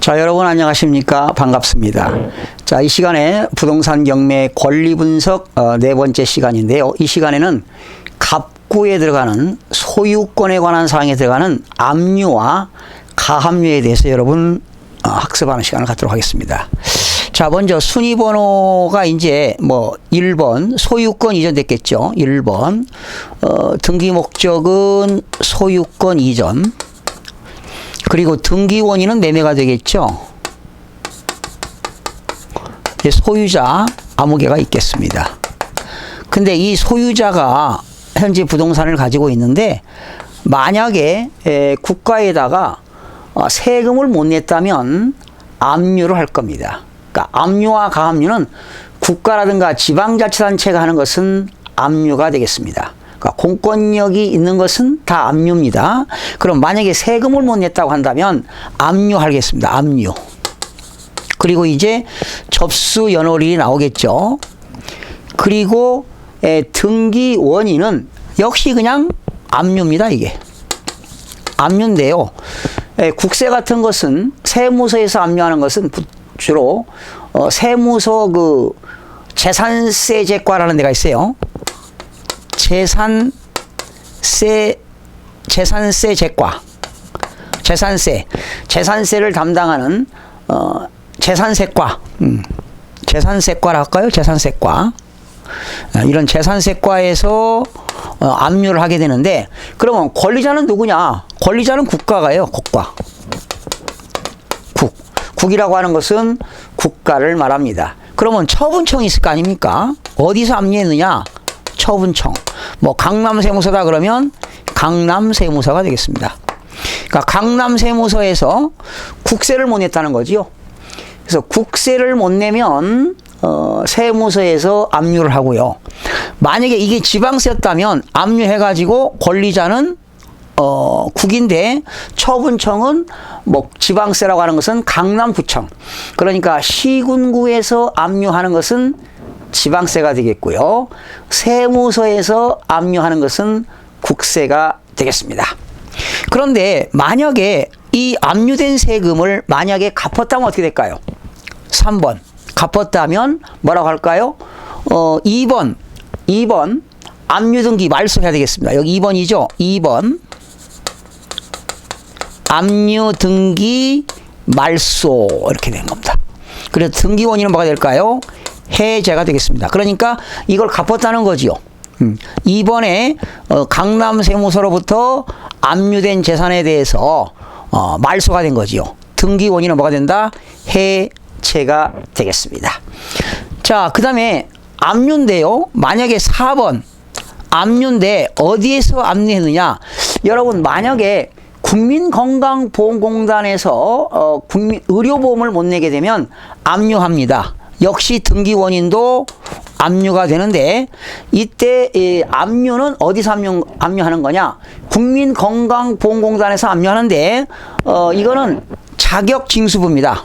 자, 여러분 안녕하십니까? 반갑습니다. 자, 이 시간에 부동산 경매 권리 분석 네 번째 시간인데요. 이 시간에는 갑구에 들어가는 소유권에 관한 사항에 들어가는 압류와 가압류에 대해서 여러분 학습하는 시간을 갖도록 하겠습니다. 자, 먼저 순위 번호가 이제 1번 소유권 이전됐겠죠. 1번 등기 목적은 소유권 이전. 그리고 등기 원인은 매매가 되겠죠. 소유자 아무 개가 있겠습니다. 근데 이 소유자가 현재 부동산을 가지고 있는데 만약에 국가에다가 세금을 못 냈다면 압류를 할 겁니다. 그러니까 압류와 가압류는 국가라든가 지방자치단체가 하는 것은 압류가 되겠습니다. 그러니까 공권력이 있는 것은 다 압류입니다. 그럼 만약에 세금을 못 냈다고 한다면 압류하겠습니다. 압류. 그리고 이제 접수 연월일이 나오겠죠. 그리고 등기 원인은 역시 그냥 압류입니다. 이게 압류인데요. 국세 같은 것은 세무서에서 압류하는 것은 주로 세무서 그 재산세제과라는 데가 있어요. 재산세제과, 재산세를 담당하는 재산세과, 재산세과라 할까요? 재산세과. 이런 재산세과에서 압류를 하게 되는데, 그러면 권리자는 누구냐? 권리자는 국가가요. 국이라고 하는 것은 국가를 말합니다. 그러면 처분청이 있을 거 아닙니까? 어디서 압류했느냐? 처분청. 강남세무서다 그러면 강남세무서가 되겠습니다. 그러니까 강남세무서에서 국세를 못 냈다는 거지요. 그래서 국세를 못 내면 세무서에서 압류를 하고요. 만약에 이게 지방세였다면 압류해가지고 권리자는 국인데 처분청은 지방세라고 하는 것은 강남구청. 그러니까 시군구에서 압류하는 것은 지방세가 되겠고요. 세무서에서 압류하는 것은 국세가 되겠습니다. 그런데 만약에 이 압류된 세금을 만약에 갚았다면 어떻게 될까요? 3번. 갚았다면 뭐라고 할까요? 2번 압류등기 말소해야 되겠습니다. 여기 2번이죠. 2번 압류등기 말소 이렇게 된 겁니다. 그래서 등기 원인은 뭐가 될까요? 해제가 되겠습니다. 그러니까 이걸 갚았다는 거지요. 이번에 강남세무서로부터 압류된 재산에 대해서 말소가 된 거지요. 등기 원인은 뭐가 된다? 해제가 되겠습니다. 자, 그 다음에 압류인데요. 만약에 4번 압류인데 어디에서 압류했느냐? 여러분 만약에 국민건강보험공단에서 의료보험을 못 내게 되면 압류합니다. 역시 등기 원인도 압류가 되는데 이때 압류는 어디서 압류하는 거냐? 국민건강보험공단에서 압류하는데 이거는 자격징수부입니다.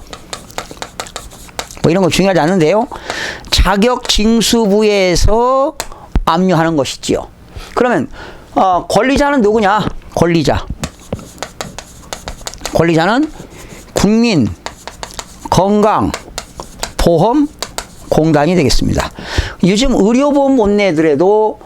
이런 거 중요하지 않는데요. 자격징수부에서 압류하는 것이지요. 그러면 권리자는 누구냐? 권리자는 국민건강보험공단이 되겠습니다. 요즘 의료보험 못 내더라도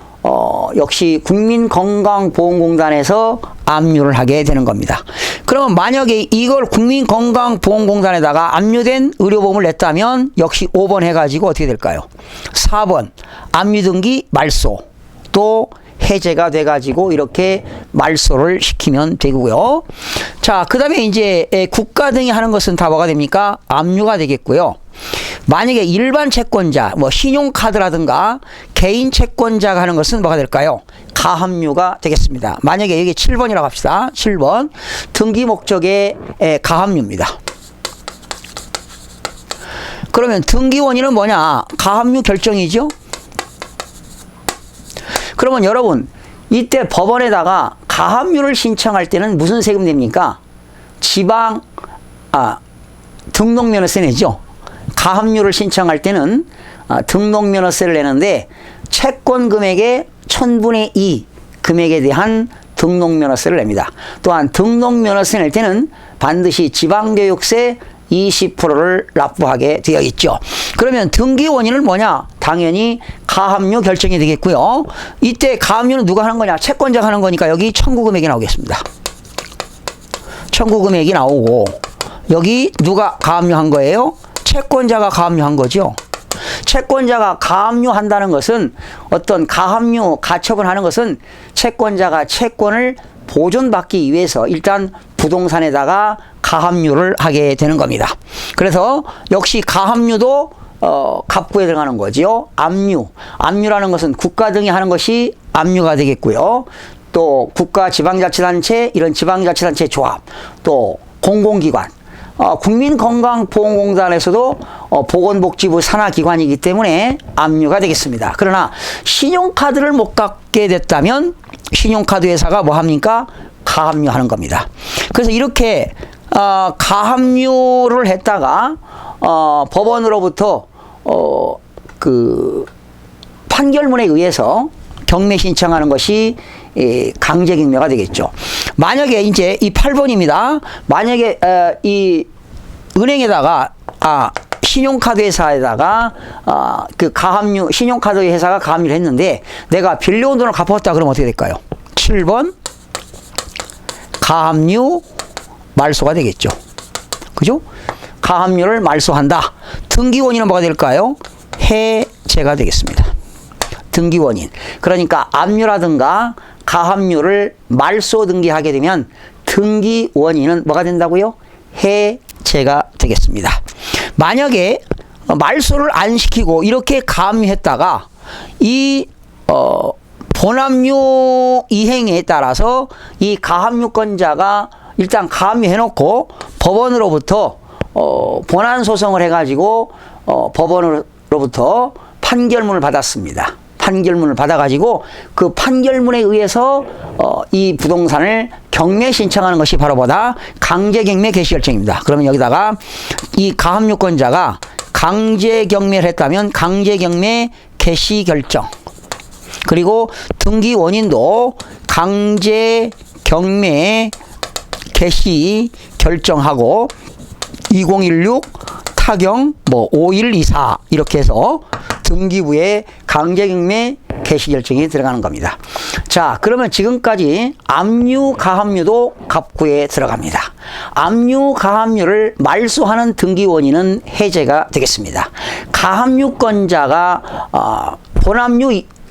역시 국민건강보험공단에서 압류를 하게 되는 겁니다. 그러면 만약에 이걸 국민건강보험공단에다가 압류된 의료보험을 냈다면 역시 5번 해가지고 어떻게 될까요? 4번 압류등기 말소 또 해제가 돼가지고 이렇게 말소를 시키면 되고요. 자, 그 다음에 이제 국가 등이 하는 것은 다 뭐가 됩니까? 압류가 되겠고요. 만약에 일반 채권자, 신용카드라든가 개인 채권자가 하는 것은 뭐가 될까요? 가압류가 되겠습니다. 만약에 여기 7번이라고 합시다. 7번 등기 목적의 가압류입니다. 그러면 등기 원인은 뭐냐? 가압류 결정이죠. 그러면 여러분 이때 법원에다가 가압류를 신청할 때는 무슨 세금 냅니까? 등록면허세 내죠. 가압류를 신청할 때는 등록면허세를 내는데 채권 금액의 1000분의 2 금액에 대한 등록면허세를 냅니다. 또한 등록면허세 낼 때는 반드시 지방교육세 20%를 납부하게 되어 있죠. 그러면 등기 원인은 뭐냐? 당연히 가압류 결정이 되겠고요. 이때 가압류는 누가 하는 거냐? 채권자가 하는 거니까 여기 청구 금액이 나오겠습니다. 청구 금액이 나오고, 여기 누가 가압류한 거예요? 채권자가 가압류한 거죠. 채권자가 가압류한다는 것은, 어떤 가압류 가처분 하는 것은 채권자가 채권을 보존받기 위해서 일단 부동산에다가 가압류를 하게 되는 겁니다. 그래서 역시 가압류도 갑구에 들어가는 거지요. 압류. 압류라는 것은 국가 등이 하는 것이 압류가 되겠고요. 또 국가 지방자치단체, 이런 지방자치단체 조합, 또 공공기관, 국민건강보험공단에서도 보건복지부 산하기관이기 때문에 압류가 되겠습니다. 그러나 신용카드를 못 갖게 됐다면 신용카드 회사가 뭐 합니까? 가압류하는 겁니다. 그래서 이렇게 가압류를 했다가 법원으로부터 그 판결문에 의해서 경매 신청하는 것이 강제경매가 되겠죠. 만약에 이제 이 8번입니다. 만약에 이 은행에다가 신용카드 회사에다가 그 가압류, 신용카드 회사가 가압류를 했는데 내가 빌려온 돈을 갚았다 그러면 어떻게 될까요? 7번 가압류 말소가 되겠죠. 그죠? 가압류를 말소한다. 등기원인은 뭐가 될까요? 해제가 되겠습니다. 등기원인. 그러니까 압류라든가 가압류를 말소 등기하게 되면 등기원인은 뭐가 된다고요? 해제가 되겠습니다. 만약에 말소를 안 시키고 이렇게 가압류했다가 이 본압류 이행에 따라서 이 가압류권자가 일단 가압류해놓고 법원으로부터 본안 소송을 해가지고 법원으로부터 판결문을 받았습니다. 판결문을 받아가지고 그 판결문에 의해서 이 부동산을 경매 신청하는 것이 바로 뭐다? 강제경매 개시결정입니다. 그러면 여기다가 이 가압류권자가 강제경매를 했다면 강제경매 개시결정, 그리고 등기 원인도 강제경매 개시 결정하고 2016 타경 5124 이렇게 해서 등기부에 강제경매 개시 결정이 들어가는 겁니다. 자, 그러면 지금까지 압류, 가압류도 갑구에 들어갑니다. 압류, 가압류를 말소하는 등기원인은 해제가 되겠습니다. 가압류권자가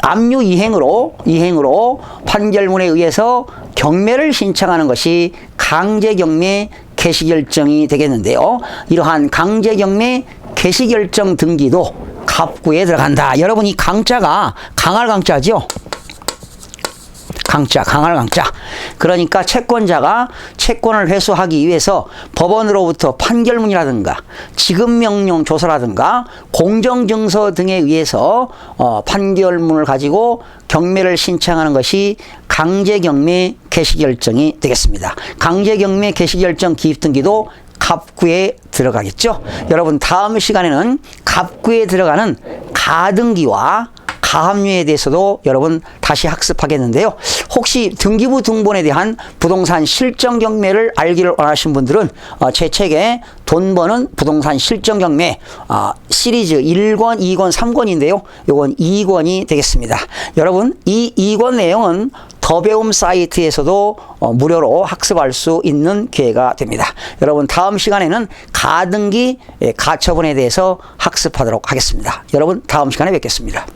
압류 이행으로 판결문에 의해서 경매를 신청하는 것이 강제경매 개시결정이 되겠는데요. 이러한 강제경매 개시결정 등기도 갑구에 들어간다. 여러분, 이 강자가 강할 강자죠. 강자, 강할 강자. 그러니까 채권자가 채권을 회수하기 위해서 법원으로부터 판결문이라든가 지급명령 조서라든가 공정증서 등에 의해서 판결문을 가지고 경매를 신청하는 것이 강제경매 개시결정이 되겠습니다. 강제경매 개시결정 기입등기도 갑구에 들어가겠죠. 여러분, 다음 시간에는 갑구에 들어가는 가등기와 가압류에 대해서도 여러분 다시 학습하겠는데요. 혹시 등기부 등본에 대한 부동산 실정 경매를 알기를 원하시는 분들은 제 책에 돈 버는 부동산 실정 경매 시리즈 1권, 2권, 3권인데요. 요건 2권이 되겠습니다. 여러분, 이 2권 내용은 더 배움 사이트에서도 무료로 학습할 수 있는 기회가 됩니다. 여러분, 다음 시간에는 가등기 가처분에 대해서 학습하도록 하겠습니다. 여러분, 다음 시간에 뵙겠습니다.